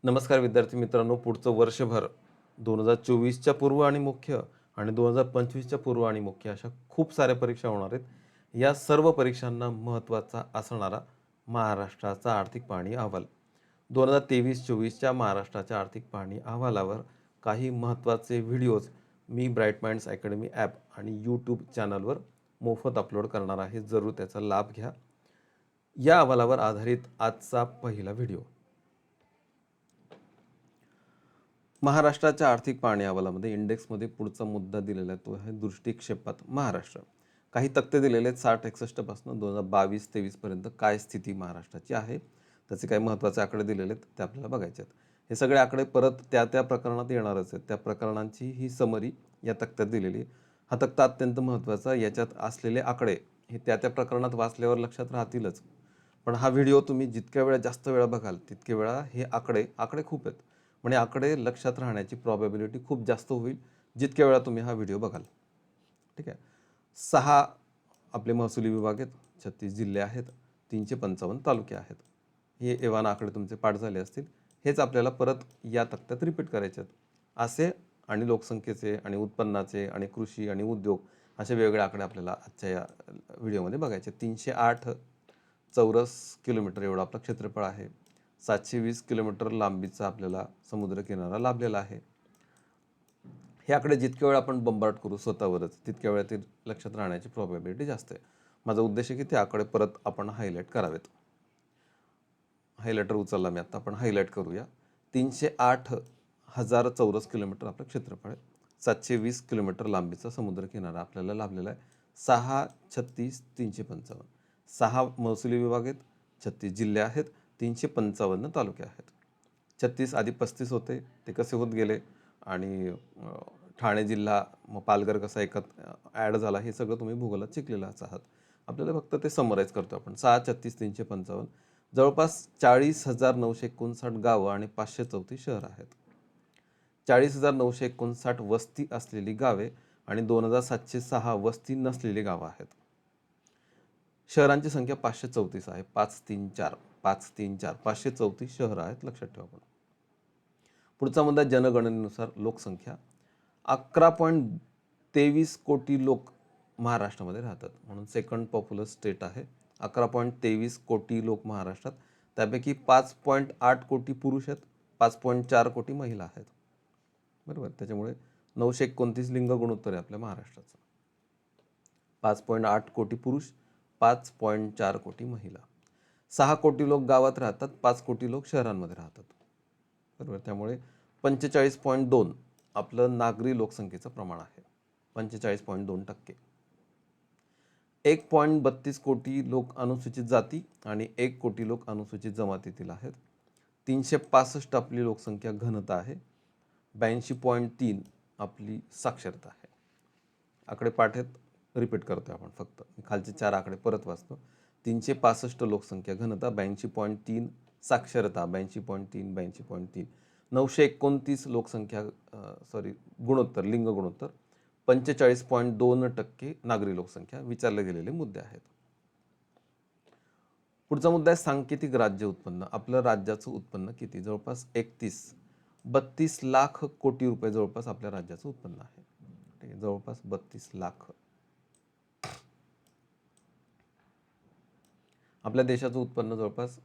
नमस्कार विद्यार्थी मित्रांनो, पुढचं वर्षभर 2024च्या पूर्व आणि मुख्य आणि 2025च्या पूर्व आणि मुख्य अशा खूप साऱ्या परीक्षा होणार आहेत. या सर्व परीक्षांना महत्त्वाचा असणारा महाराष्ट्राचा आर्थिक पाहणी अहवाल 2023-24च्या महाराष्ट्राच्या आर्थिक पाहणी अहवालावर काही महत्त्वाचे व्हिडिओज मी ब्राईट माइंड्स अकॅडमी ॲप आणि यूट्यूब चॅनलवर मोफत अपलोड करणार आहे. जरूर त्याचा लाभ घ्या. या अहवालावर आधारित आजचा पहिला व्हिडिओ. महाराष्ट्राच्या आर्थिक पाहणी अहवालामध्ये इंडेक्समध्ये पुढचा मुद्दा दिलेला आहे, तो आहे दृष्टिक्षेपात महाराष्ट्र. काही तक्ते दिलेले आहेत 60-61 पासून 2022-23 पर्यंत काय स्थिती महाराष्ट्राची आहे, त्याचे काही महत्त्वाचे आकडे दिलेले आहेत, ते आपल्याला बघायचे आहेत. हे सगळे आकडे परत त्या प्रकरणात येणारच आहेत. त्या प्रकरणांची ही समरी या तक्त्यात दिलेली आहे. हा तक्ता अत्यंत महत्त्वाचा. याच्यात असलेले आकडे हे त्या प्रकरणात वाचल्यावर लक्षात राहतीलच. पण हा व्हिडिओ तुम्ही जितक्या वेळा जास्त वेळा बघाल तितक्या वेळा हे आकडे खूप आहेत, म्हणजे आकडे लक्षात राहण्याची प्रॉबॅबिलिटी खूप जास्त होईल जितक्या वेळा तुम्ही हा व्हिडिओ बघाल. ठीक आहे. 6 आपले महसुली विभाग आहेत, 36 जिल्हे आहेत, 355 तालुके आहेत. हे एव्हाना आकडे तुमचे पाठ झाले असतील. हेच आपल्याला परत या तक्त्यात रिपीट करायचे आहेत. असे आणि लोकसंख्येचे आणि उत्पन्नाचे आणि कृषी आणि उद्योग असे वेगवेगळे आकडे आपल्याला आजच्या या व्हिडिओमध्ये बघायचे. 308 चौरस किलोमीटर एवढं आपलं क्षेत्रफळ आहे. 720 किलोमीटर लांबीचा आपल्याला समुद्रकिनारा लाभलेला आहे. हे आकडे जितक्या वेळा आपण बंबार्ट करू स्वतःवरच तितक्या वेळा ते लक्षात राहण्याची प्रॉबॅबिलिटी जास्त आहे. माझा उद्देश आहे की ते आकडे परत आपण हायलाईट करावेत. हायलायटर उचलला मी आता, आपण हायलाईट करूया. 308,000 चौरस किलोमीटर आपलं क्षेत्रफळ आहे. 720 किलोमीटर लांबीचा समुद्रकिनारा आपल्याला लाभलेला आहे. 6, 36, 355 6 महसुली विभाग आहेत, 36 जिल्हे आहेत, 355 तालुके आहेत. 36 आधी 35 होते, ते कसे होत गेले आणि ठाणे जिल्हा मग पालघर कसा ॲड झाला हे सगळं तुम्ही भूगोलात शिकलेलाच आहात. आपल्याला फक्त ते समराईज करतो आपण. 6, 36, 355 जवळपास 40,959 गावं आणि 534 शहर आहेत. 40,959 वस्ती असलेली गावे आणि 2,706 वस्ती नसलेली गावं आहेत. शहरांची संख्या 534 आहे. 534 534 शहरं आहेत, लक्षात ठेवा. आपण पुढचा मुद्दा जनगणनेनुसार लोकसंख्या 11.23 कोटी लोक महाराष्ट्रामध्ये राहतात, म्हणून सेकंड पॉप्युलस स्टेट आहे. 11.23 कोटी लोक महाराष्ट्रात, त्यापैकी 5.8 कोटी पुरुष आहेत, 5.4 कोटी महिला आहेत. बरोबर. त्याच्यामुळे 929 लिंग गुणोत्तर आहे आपल्या महाराष्ट्राचं. 5.8 कोटी पुरुष, 5.4 कोटी महिला. 6 कोटी लोक गावात राहतात, 5 कोटी लोक शहरांमध्ये राहतात. बरोबर. त्यामुळे 45.2 आपलं नागरी लोकसंख्येचं प्रमाण आहे. 45.2%. 1.32 कोटी लोक अनुसूचित जाती आणि 1 कोटी लोक अनुसूचित जमातीतील आहेत. 365 आपली लोकसंख्या घनता आहे. 82.3 आपली साक्षरता आहे. आकडे पाठ आहेत, रिपीट करतोय आपण फक्त. खालचे 4 आकडे परत वाचतो. 365 लोकसंख्या घनता, 82.3 साक्षरता, 82.3 82.3. 929 लोकसंख्या गुणोत्तर, लिंग गुणोत्तर, 45.2% नागरी लोकसंख्या. विचारले गेलेले मुद्दे आहेत. पुढचा मुद्दा आहे सांकेतिक राज्य उत्पन्न. आपलं राज्याचं उत्पन्न किती? जवळपास 32 लाख कोटी रुपये जवळपास आपल्या राज्याचं उत्पन्न आहे. ठीक आहे, जवळपास 32 लाख. आपल्या देशाचं उत्पन्न जवळपास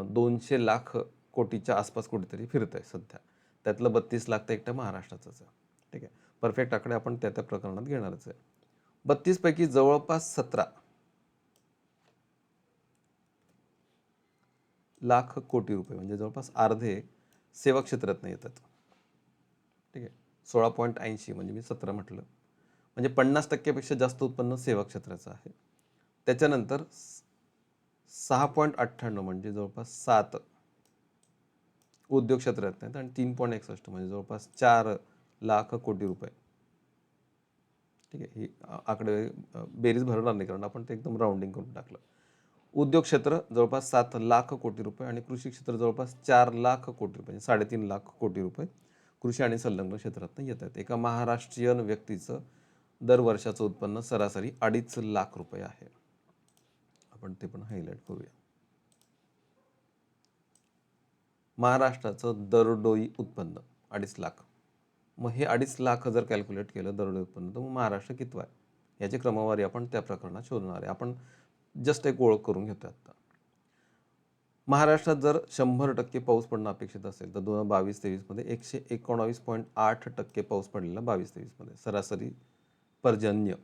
200 लाख कोटीच्या आसपास कुठेतरी फिरत आहे सध्या. त्यातलं 32 लाख तर एकट्या महाराष्ट्राचंच आहे. ठीक आहे, परफेक्ट आकडे आपण त्या प्रकरणात घेणारच आहे. 32 पैकी जवळपास 17 लाख कोटी रुपये म्हणजे जवळपास अर्धे सेवा क्षेत्रात येतात. ठीक आहे, 16.80 म्हणजे मी 17 म्हटलं, म्हणजे 50% जास्त उत्पन्न सेवा क्षेत्राचं आहे. त्याच्यानंतर 6.98 म्हणजे जवळपास 7 उद्योग क्षेत्रात आहेत आणि 3.61 म्हणजे जवळपास 4 लाख कोटी रुपये. ठीक आहे, ही आकडे बेरीज भरणार नाही कारण आपण ते एकदम राऊंडिंग करून टाकलं. उद्योग क्षेत्र जवळपास 7 लाख कोटी रुपये आणि कृषी क्षेत्र जवळपास 4 लाख कोटी रुपये, 3.5 लाख कोटी रुपये कृषी आणि संलग्न क्षेत्रातून येत आहेत. एका महाराष्ट्रीयन व्यक्तीचं दर वर्षाचं उत्पन्न सरासरी 2.5 लाख रुपये आहे. आपण ते पण हायलाईट करूया. महाराष्ट्राचं दरडोई उत्पन्न 2.5 लाख. मग हे 2.5 लाख जर कॅल्क्युलेट केलं दरडोई उत्पन्न, तर मग महाराष्ट्र कितवा आहे याची क्रमवारी आपण त्या प्रकरणात शोधणार आहे. आपण जस्ट एक ओळख करून घेतो आता. महाराष्ट्रात जर 100% पाऊस पडणं अपेक्षित असेल तर 2022-23 119.8% पाऊस पडलेला 22-23 सरासरी पर्जन्य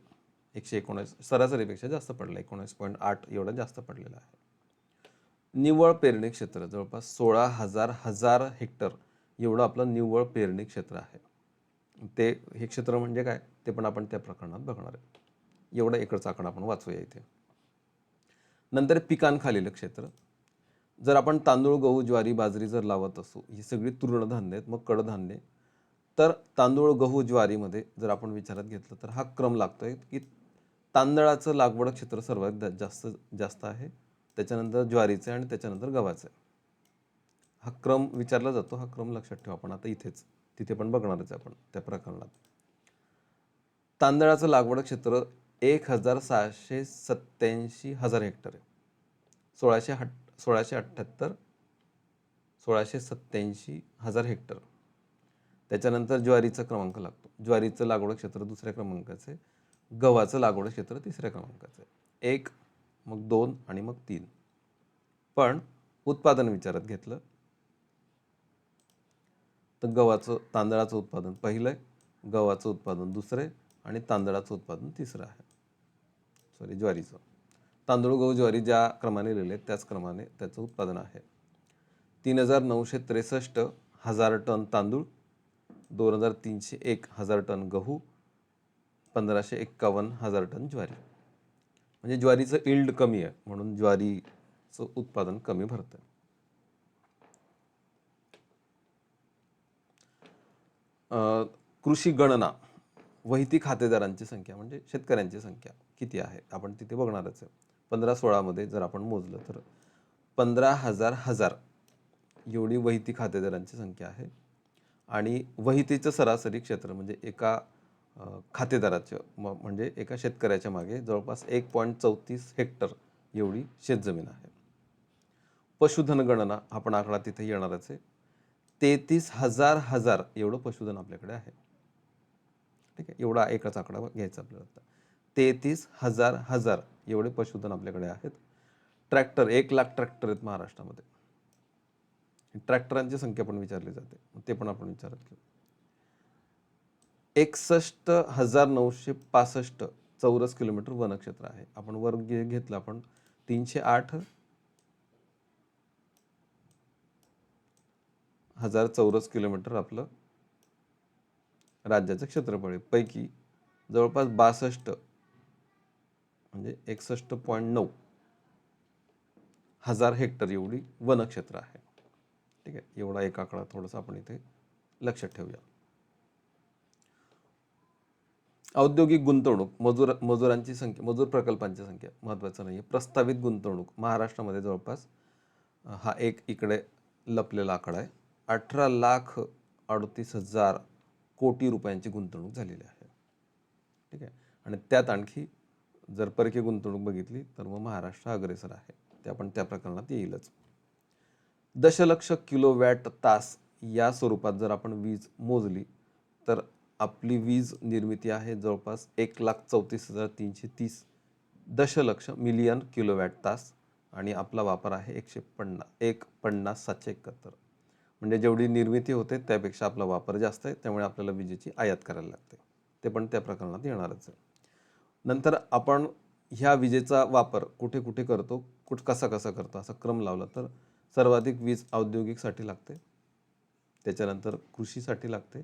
119 सरासरीपेक्षा जास्त पडला, 19.8 एवढा जास्त पडलेला आहे. निव्वळ पेरणी क्षेत्र जवळपास 16,000 हेक्टर एवढं आपलं निव्वळ पेरणी क्षेत्र आहे. हे क्षेत्र म्हणजे काय ते पण आपण त्या प्रकरणात बघणार आहे. एवढा एकरचा आकडा आपण वाचूया इथे. नंतर पिकांखालील क्षेत्र, जर आपण तांदूळ, गहू, ज्वारी, बाजरी जर लावत असू, ही सगळी तृणधान्य आहेत, मग कडधान्य, तर तांदूळ, गहू, ज्वारीमध्ये जर आपण विचारात घेतलं तर हा क्रम लागतोय की तांदळाचं लागवड क्षेत्र सर्वात जास्त आहे, त्याच्यानंतर ज्वारीचं आणि त्याच्यानंतर गव्हाचं. हा क्रम विचारला जातो, हा क्रम लक्षात ठेवा. आपण आता तिथे पण बघणारच आपण त्या प्रकरणात. तांदळाचं लागवड क्षेत्र 1,687,000 हेक्टर आहे. 1687,000 हेक्टर. त्याच्यानंतर ज्वारीचा क्रमांक लागतो. ज्वारीचं लागवड क्षेत्र दुसऱ्या क्रमांकाचं आहे, गव्हाचं लागवड क्षेत्र तिसऱ्या क्रमांकाचं आहे. 1, मग 2 आणि मग 3. पण उत्पादन विचारात घेतलं तर तांदळाचं उत्पादन पहिलं आहे, गव्हाचं उत्पादन दुसरं आहे आणि तांदळाचं उत्पादन तिसरं आहे. ज्वारीचं. तांदूळ, गहू, ज्वारी ज्या क्रमाने लिहिले त्याच क्रमाने त्याचं उत्पादन आहे. 3,963,000 टन तांदूळ, 2,301,000 टन गहू, 1,551,000 टन ज्वारी. म्हणजे ज्वारीचं इल्ड कमी आहे म्हणून ज्वारीचं उत्पादन कमी भरतं. कृषी गणना, वहिती खातेदारांची संख्या म्हणजे शेतकऱ्यांची संख्या किती आहे आपण तिथे बघणारच आहे. 15-16 जर आपण मोजलं तर 15,000 एवढी वहिती खातेदारांची संख्या आहे. आणि वहितीचं सरासरी क्षेत्र म्हणजे एका खातेदाराचं म्हणजे एका शेतकऱ्याच्या मागे जवळपास 1.34 हेक्टर एवढी शेतजमीन आहे. पशुधन गणना, आपण आकडा तिथे येणारच आहे. 33,000 एवढं पशुधन आपल्याकडे आहे. ठीक आहे, एवढा एकच आकडा घ्यायचा आपल्याला. 33,000 एवढे पशुधन आपल्याकडे आहेत. ट्रॅक्टर 1,00,000 ट्रॅक्टर आहेत महाराष्ट्रामध्ये. ट्रॅक्टरांची संख्या पण विचारली जाते, ते पण आपण विचारत घेऊ. 61,965 चौरस किलोमीटर वनक्षेत्र आहे. आपण वर्ग घेतला आपण 308,000 चौरस किलोमीटर आपलं राज्याचं क्षेत्रफळ आहे. पैकी जवळपास 62 म्हणजे 61.9 हजार हेक्टर एवढी वनक्षेत्र आहे. ठीक आहे, एवढा एक आकडा थोडासा आपण इथे लक्षात ठेवूया. औद्योगिक गुंतवणूक, मजुरांची संख्या, मजूर प्रकल्पांची संख्या महत्त्वाचं नाही आहे. प्रस्तावित गुंतवणूक महाराष्ट्रामध्ये जवळपास हा एक इकडे लपलेला आकडा आहे. 18,38,000 कोटी रुपयांची गुंतवणूक झालेली आहे. ठीक आहे, आणि त्यात आणखी जर परकीय गुंतवणूक बघितली तर मग महाराष्ट्र अग्रेसर आहे. ते आपण त्या प्रकरणात येईलच. दशलक्ष किलोवॅट तास या स्वरूपात जर आपण वीज मोजली तर आपली वीज निर्मिती आहे जवळपास 1,34,330 दशलक्ष मिलियन किलोवॅट तास आणि आपला वापर आहे 150,771. म्हणजे जेवढी निर्मिती होते त्यापेक्षा आपला वापर जास्त आहे, त्यामुळे आपल्याला विजेची आयात करायला लागते. ते पण त्या प्रकरणात येणारच आहे. नंतर आपण ह्या विजेचा वापर कुठे कुठे करतो, कसा करतो असा क्रम लावला तर सर्वाधिक वीज औद्योगिकसाठी लागते, त्याच्यानंतर कृषीसाठी लागते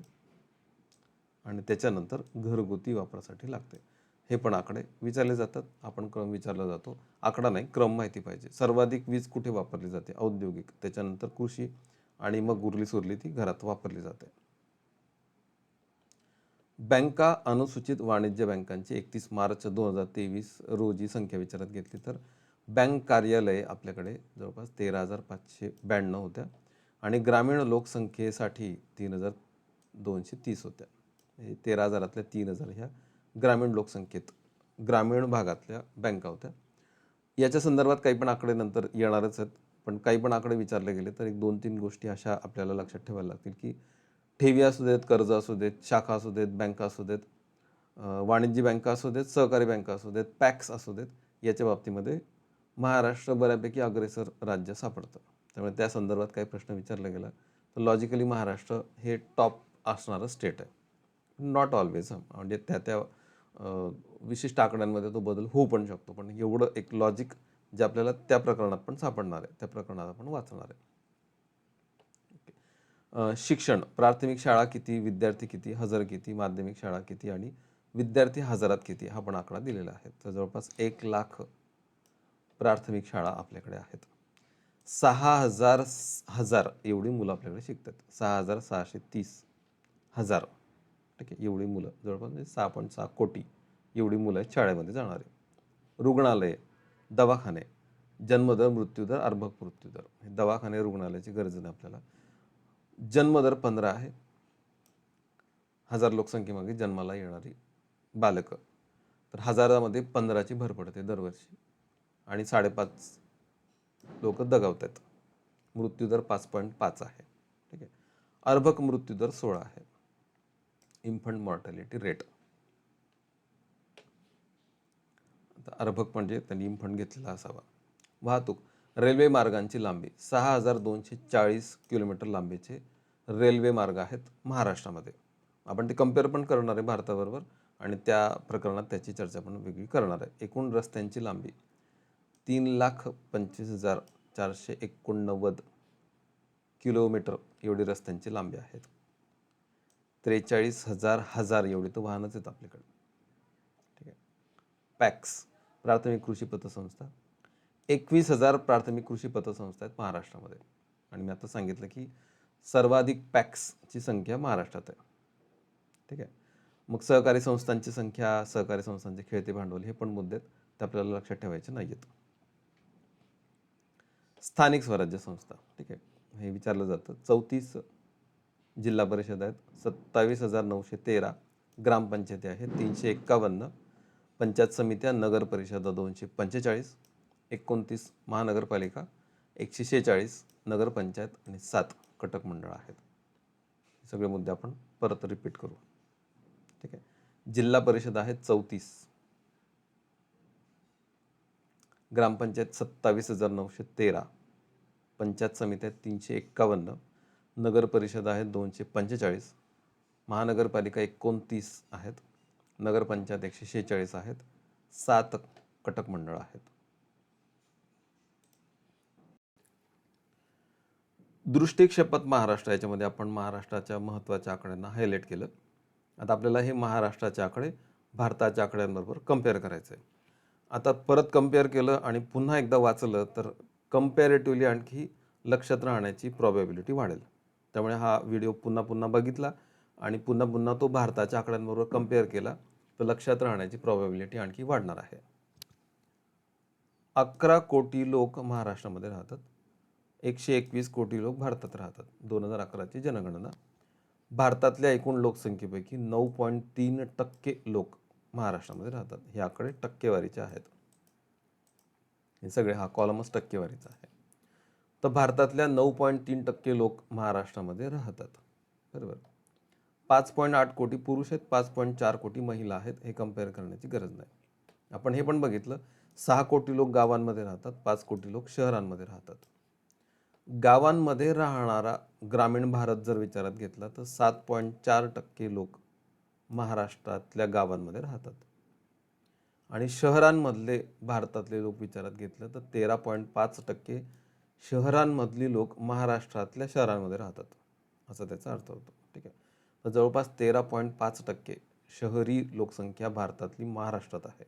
आणि त्याच्यानंतर घरगुती वापरासाठी लागते. हे पण आकडे विचारले जातात, आपण क्रम विचारला जातो. आकडा नाही, क्रम माहिती पाहिजे. सर्वाधिक वीज कुठे वापरली जाते, औद्योगिक, त्याच्यानंतर कृषी आणि मग उरली सुरली ती घरात वापरली जाते. बँका, अनुसूचित वाणिज्य बँकांची 31 मार्च 2023 रोजी संख्या विचारात घेतली तर बँक कार्यालये आपल्याकडे जवळपास 13,592 होत्या आणि ग्रामीण लोकसंख्येसाठी 3,230 होत्या. 13,000 3,000 ह्या ग्रामीण लोकसंख्येत ग्रामीण भागातल्या बँका होत्या. याच्या संदर्भात काही पण आकडे नंतर येणारच आहेत, पण काही पण आकडे विचारले गेले तर एक 2-3 गोष्टी अशा आपल्याला लक्षात ठेवायला लागतील, की ठेवी असू देत, कर्ज असू देत, शाखा असू देत, बँका असू देत, वाणिज्य बँका असू देत, सहकारी बँका असू देत, पॅक्स असू देत, याच्या बाबतीमध्ये महाराष्ट्र बऱ्यापैकी अग्रेसर राज्य सापडतं. त्यामुळे त्या संदर्भात काही प्रश्न विचारला गेला तर लॉजिकली महाराष्ट्र हे टॉप असणारं स्टेट आहे. नॉट ऑलवेज, म्हणजे त्या त्या विशिष्ट आकड्यांमध्ये तो बदल होऊ पण शकतो, पण एवढं एक लॉजिक जे आपल्याला त्या प्रकरणात पण सापडणार आहे, त्या प्रकरणात आपण वाचणार आहे. शिक्षण, प्राथमिक शाळा किती, विद्यार्थी किती, हजर किती, माध्यमिक शाळा किती आणि विद्यार्थी हजारात किती, हा पण आकडा दिलेला आहे. तर जवळपास 1,00,000 प्राथमिक शाळा आपल्याकडे आहेत. 6,000 एवढी मुलं आपल्याकडे शिकतात. 6,630 हजार, ठीक आहे, एवढी मुलं, जवळपास म्हणजे 6.6 कोटी एवढी मुलं आहेत शाळेमध्ये जाणारे. रुग्णालये, दवाखाने, जन्मदर, मृत्यूदर, अर्भक मृत्यूदर, हे दवाखाने रुग्णालयाची गरज नाही आपल्याला. जन्मदर 15 आहे, 1000 लोकसंख्येमागे जन्माला येणारी बालकं, तर हजारामध्ये 15ची भर पडते दरवर्षी आणि 5.5 लोक दगावतात. मृत्यूदर 5.5 आहे, ठीक आहे. अर्भक मृत्यूदर 16 आहे. इन्फंट मॉर्टॅलिटी रेट, अर्भक म्हणजे त्यांनी इन्फंट घेतलेला असावा. वाहतूक, रेल्वे मार्गांची लांबी, 6,240 किलोमीटर लांबीचे रेल्वे मार्ग आहेत महाराष्ट्रामध्ये. आपण ते कम्पेअर पण करणार आहे भारताबरोबर आणि त्या प्रकरणात त्याची चर्चा पण वेगळी करणार आहे. एकूण रस्त्यांची लांबी 3,25,489 किलोमीटर एवढी रस्त्यांची लांबी आहेत. 43,000 एवढी तर वाहनच आहेत आपल्याकडे, ठीक आहे. पॅक्स, प्राथमिक कृषी पतसंस्था, 21,000 प्राथमिक कृषी पतसंस्था आहेत महाराष्ट्रामध्ये. आणि मी आता सांगितलं की सर्वाधिक पॅक्सची संख्या महाराष्ट्रात आहे, ठीक आहे. मग सहकारी संस्थांची संख्या, सहकारी संस्थांचे खेळते भांडवल, हे पण मुद्दे ते आपल्याला लक्षात ठेवायचे नाही आहेत. स्थानिक स्वराज्य संस्था, ठीक आहे, हे विचारलं जातं. 34 जिल्हा परिषद आहेत, 27,913 ग्रामपंचायती आहेत, 351 पंचायत समित्या, नगर परिषदा 245, 29 महानगरपालिका, 146 नगरपंचायत आणि 7 कटक मंडळ आहेत. हे सगळे मुद्दे आपण परत रिपीट करू, ठीक आहे. जिल्हा परिषद आहेत 34, ग्रामपंचायत 27,913, पंचायत समित्या 351, नगर परिषद आहेत 245, महानगरपालिका 29 आहेत, नगरपंचायत 146 आहेत, 7 कटक मंडळ आहेत. दृष्टिक्षेपात महाराष्ट्र, याच्यामध्ये आपण महाराष्ट्राच्या महत्त्वाच्या आकड्यांना हायलाईट केलं. आता आपल्याला हे महाराष्ट्राचे आकडे भारताच्या आकड्यांबरोबर कम्पेअर करायचं आहे. आता परत कम्पेअर केलं आणि पुन्हा एकदा वाचलं तर कम्पॅरेटिव्हली आणखी लक्षात राहण्याची प्रॉबॅबिलिटी वाढेल. त्यामुळे हा व्हिडिओ पुन्हा पुन्हा बघितला आणि पुन्हा पुन्हा तो भारताच्या आकड्यांबरोबर कम्पेअर केला तर लक्षात राहण्याची प्रॉबॅबिलिटी आणखी वाढणार आहे. 11 कोटी लोक महाराष्ट्रामध्ये राहतात, 121 कोटी लोक भारतात राहतात. 2011ची जनगणना. भारतातल्या एकूण लोकसंख्येपैकी 9.3% लोक महाराष्ट्रामध्ये राहतात. हे आकडे टक्केवारीचे आहेत. हे सगळे, हा कॉलमच टक्केवारीचा आहे. तर भारतातल्या 9.3% लोक महाराष्ट्रामध्ये राहतात, बरोबर. 5.8 कोटी पुरुष आहेत, 5.4 कोटी महिला आहेत. हे कम्पेअर करण्याची गरज नाही. आपण हे पण बघितलं, 6 कोटी लोक गावांमध्ये राहतात, 5 कोटी लोक शहरांमध्ये राहतात. गावांमध्ये राहणारा ग्रामीण भारत जर विचारात घेतला तर 7.4% लोक महाराष्ट्रातल्या गावांमध्ये राहतात आणि शहरांमधले भारतातले लोक विचारात घेतलं तर 13.5% शहरांमधली लोक महाराष्ट्रातल्या शहरांमध्ये राहतात, असा त्याचा अर्थ होतो, ठीक आहे. तर जवळपास 13.5% शहरी लोकसंख्या भारतातली महाराष्ट्रात आहे.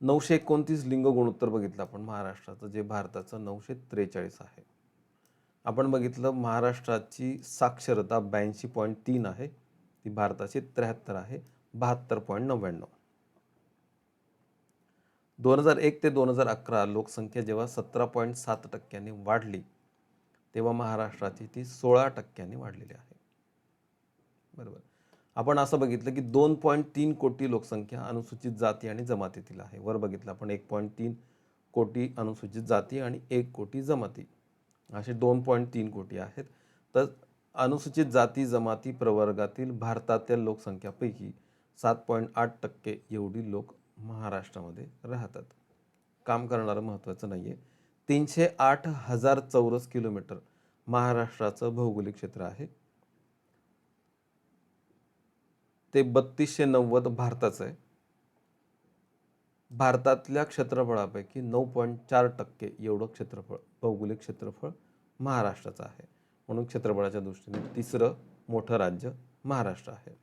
929 लिंग गुणोत्तर बघितलं आपण महाराष्ट्राचं, जे भारताचं 943 आहे. आपण बघितलं महाराष्ट्राची साक्षरता 82.3 आहे, ती भारताची 73 आहे, 72.99. 2001 ते 2011 लोकसंख्या जेव्हा 17.7% वाढली तेव्हा महाराष्ट्राची ती 16% वाढलेली आहे, बरोबर. आपण असं बघितलं की 2.3 कोटी लोकसंख्या अनुसूचित जाती आणि जमातीतील आहे. वर बघितलं आपण 1.3 कोटी अनुसूचित जाती आणि 1 कोटी जमाती, असे 2.3 कोटी आहेत. तर अनुसूचित जाती जमाती प्रवर्गातील भारतातील लोकसंख्यापैकी 7.8% एवढी लोक महाराष्ट्रामध्ये राहतात. काम करणारं महत्त्वाचं नाही आहे. 308,000 चौरस किलोमीटर महाराष्ट्राचं भौगोलिक क्षेत्र आहे. ते 3290 भारताचं आहे. भारतातल्या क्षेत्रफळापैकी 9.4% एवढं क्षेत्रफळ, भौगोलिक क्षेत्रफळ महाराष्ट्राचं आहे. म्हणून क्षेत्रफळाच्या दृष्टीने तिसरं मोठं राज्य महाराष्ट्र आहे.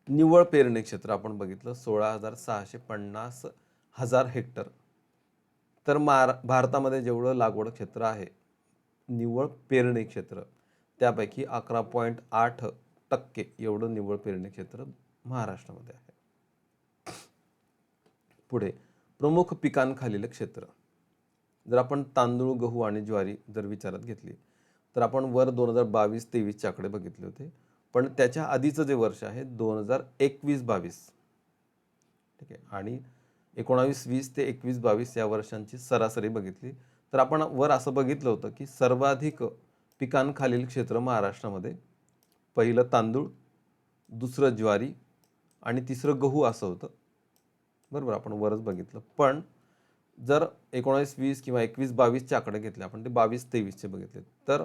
निव्वळ पेरणी क्षेत्र आपण बघितलं 16,650,000 हेक्टर. तर भारतामध्ये जेवढं लागवड क्षेत्र आहे निव्वळ पेरणी क्षेत्र, त्यापैकी 11.8% एवढं निव्वळ पेरणी क्षेत्र महाराष्ट्रामध्ये आहे. पुढे प्रमुख पिकांखालील क्षेत्र. जर आपण तांदूळ, गहू आणि ज्वारी जर विचारात घेतली तर आपण वर 2022-23 आकडे बघितले होते, पण त्याच्या आधीचं जे वर्ष आहे 2021-22, ठीक आहे, आणि 19-20 ते 21-22 या वर्षांची सरासरी बघितली तर आपण वर असं बघितलं होतं की सर्वाधिक पिकांखालील क्षेत्र महाराष्ट्रामध्ये पहिलं तांदूळ, दुसरं ज्वारी आणि तिसरं गहू असं होतं. बरोबर, आपण वरच बघितलं. पण जर 19-20 किंवा 21-22चे आकडे घेतले, आपण ते 22-23चे बघितले, तर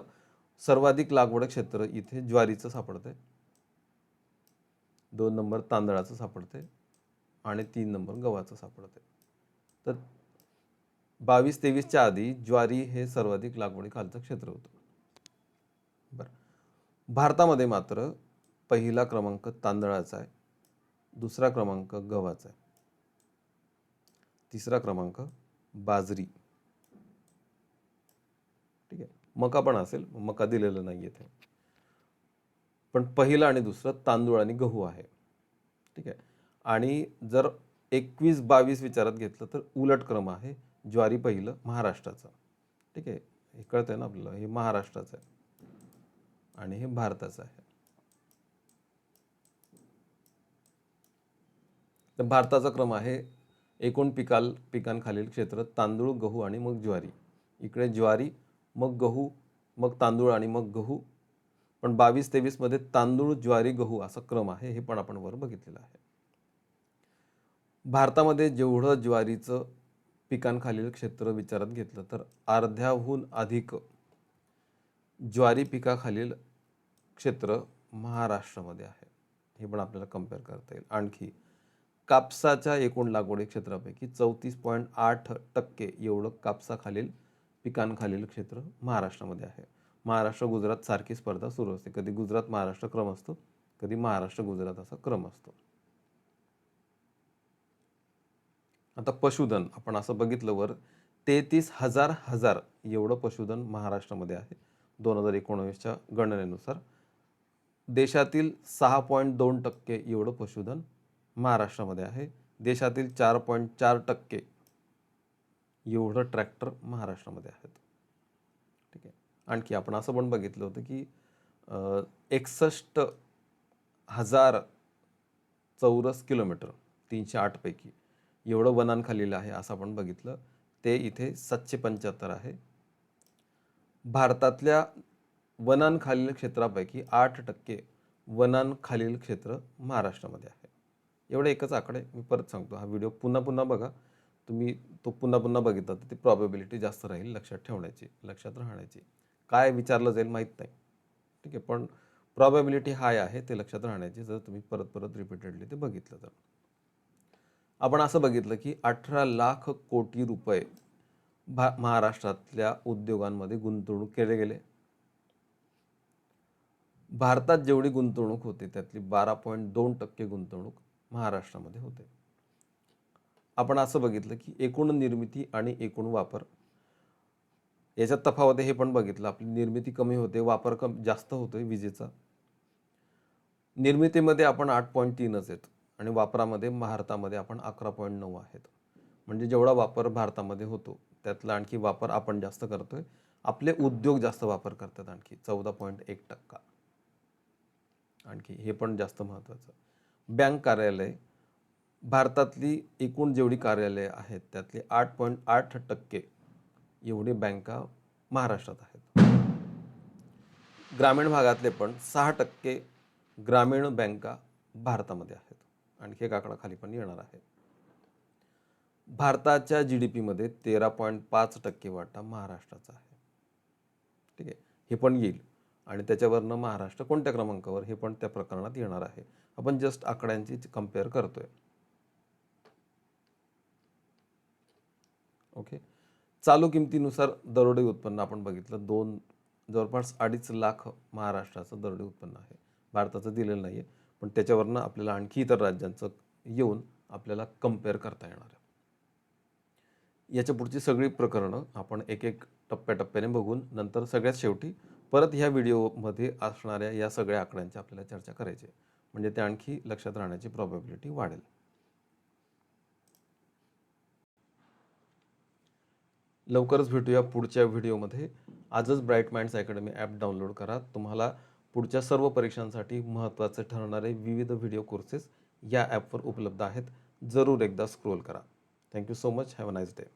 सर्वाधिक लागवड क्षेत्र इथे ज्वारीचं सापडतंय, 2 नंबर तांदळाचं सापडतंय आणि 3 नंबर गव्हाचं सापडतंय. तर 22-23च्या आधी ज्वारी हे सर्वाधिक लागवडीखालचं क्षेत्र होतं. बरं, भारतामध्ये मात्र पहिला क्रमांक तांदळाचा आहे, दुसरा क्रमांक गव्हाचा आहे, तिसरा क्रमांक बाजरी, ठीक आहे. मका पण असेल, मका दिलेलं नाही इथे, पण पहिला आणि दुसरं तांदूळ आणि गहू आहे, ठीक आहे. आणि जर 21-22 विचारात घेतलं तर उलट क्रम आहे, ज्वारी पहिलं महाराष्ट्राचं, ठीक आहे. हे कळतंय ना आपल्याला, हे महाराष्ट्राचं आहे आणि हे भारताचं आहे. तर भारताचा क्रम आहे एकूण पिकांखालील क्षेत्र तांदूळ, गहू आणि मग ज्वारी. इकडे ज्वारी, मग गहू, मग तांदूळ आणि मग गहू. पण 22-23 मध्ये तांदूळ, ज्वारी, गहू असा क्रम आहे, हे पण आपण वर बघितलेलं आहे. भारतामध्ये जेवढं ज्वारीचं पिकांखालील क्षेत्र विचारात घेतलं तर अर्ध्याहून अधिक ज्वारी पिकाखालील क्षेत्र महाराष्ट्रामध्ये आहे. हे पण आपल्याला कम्पेअर करता येईल. आणखी कापसाच्या एकूण लागवडी क्षेत्रापैकी 34.8% एवढं कापसाखालील पिकांखालील क्षेत्र महाराष्ट्रामध्ये आहे. महाराष्ट्र गुजरात सारखी स्पर्धा सुरू असते, कधी गुजरात महाराष्ट्र क्रम असतो, कधी महाराष्ट्र गुजरात असा क्रम असतो. आता पशुधन आपण असं बघितलं वर 33,000 एवढं पशुधन महाराष्ट्रामध्ये आहे 2019च्या गणनेनुसार. देशातील 6.2% एवढं पशुधन महाराष्ट्रामध्ये आहे. देशातील 4.4% एवढं ट्रॅक्टर महाराष्ट्रामध्ये आहेत, ठीक आहे. आणखी आपण असं पण बघितलं होतं की 61,000 चौरस किलोमीटर 308 पैकी एवढं वनांखालील आहे असं आपण बघितलं, ते इथे 775 आहे. भारतातल्या वनांखालील क्षेत्रापैकी 8% वनांखालील क्षेत्र महाराष्ट्रामध्ये आहे. एवढे एकच आकडे मी परत सांगतो, हा व्हिडिओ पुन्हा बघा तुम्ही, तो पुन्हा बघितला तर ती प्रॉबॅबिलिटी जास्त राहील लक्षात ठेवण्याची, लक्षात राहण्याची. काय विचारलं जाईल माहीत नाही, ठीक आहे, पण प्रॉबॅबिलिटी हाय आहे ते लक्षात राहण्याची जर तुम्ही परत रिपीटेडली ते बघितलं तर. आपण असं बघितलं की 18 लाख कोटी रुपये महाराष्ट्रातल्या उद्योगांमध्ये गुंतवणूक केले गेले. भारतात जेवढी गुंतवणूक होते त्यातली 12.2% गुंतवणूक महाराष्ट्रामध्ये होते. आपण असं बघितलं की एकूण निर्मिती आणि एकूण वापर याच्यात तफावत हे पण बघितलं. आपली निर्मिती कमी होते, वापर जास्त होतोय विजेचा. निर्मितीमध्ये आपण 8.3च आहेत आणि वापरामध्ये भारतामध्ये आपण 11.9 आहेत. म्हणजे जेवढा वापर भारतामध्ये होतो त्यातला आणखी वापर आपण जास्त करतोय. आपले उद्योग जास्त वापर करतात, आणखी 14.1%. आणखी हे पण जास्त महत्त्वाचं, बँक कार्यालय भारतातली एकूण जेवढी कार्यालये आहेत त्यातली 8.8% एवढी बँका महाराष्ट्रात आहेत. ग्रामीण भागातले पण 6% ग्रामीण बँका भारतामध्ये आहेत. आणखी एक आकडा खाली पण येणार आहे. भारताच्या GDP मध्ये 13.5% वाटा महाराष्ट्राचा आहे. ठीक आहे, हे पण येईल आणि त्याच्यावरनं महाराष्ट्र कोणत्या क्रमांकावर हे पण त्या प्रकरणात येणार आहे. आपण जस्ट आकड्यांची कम्पेअर करतोय. ओके, चालू किमतीनुसार दरोडे उत्पन्न आपण बघितलं, जवळपास 2.5 लाख महाराष्ट्राचं दरोडे उत्पन्न आहे. भारताचं दिलेलं नाही आहे, पण त्याच्यावरनं आपल्याला आणखी इतर राज्यांचं येऊन आपल्याला कम्पेअर करता येणार आहे. याच्या पुढची सगळी प्रकरणं आपण एक एक टप्प्याटप्प्याने बघून नंतर सगळ्यात शेवटी परत ह्या व्हिडिओमध्ये असणाऱ्या या सगळ्या आकड्यांची आपल्याला चर्चा करायची आहे. म्हणजे ते आणखी लक्षात राहण्याची प्रॉबॅबिलिटी वाढेल. लवकरच भेटूया पुढच्या व्हिडिओमध्ये. आजच bright minds academy app download करा. तुम्हाला पुढच्या सर्व परीक्षांसाठी महत्त्वाचे ठरणारे विविध व्हिडिओ कोर्सेस या ॲपवर उपलब्ध आहेत. जरूर एकदा स्क्रोल करा. Thank you so much. Have a nice day.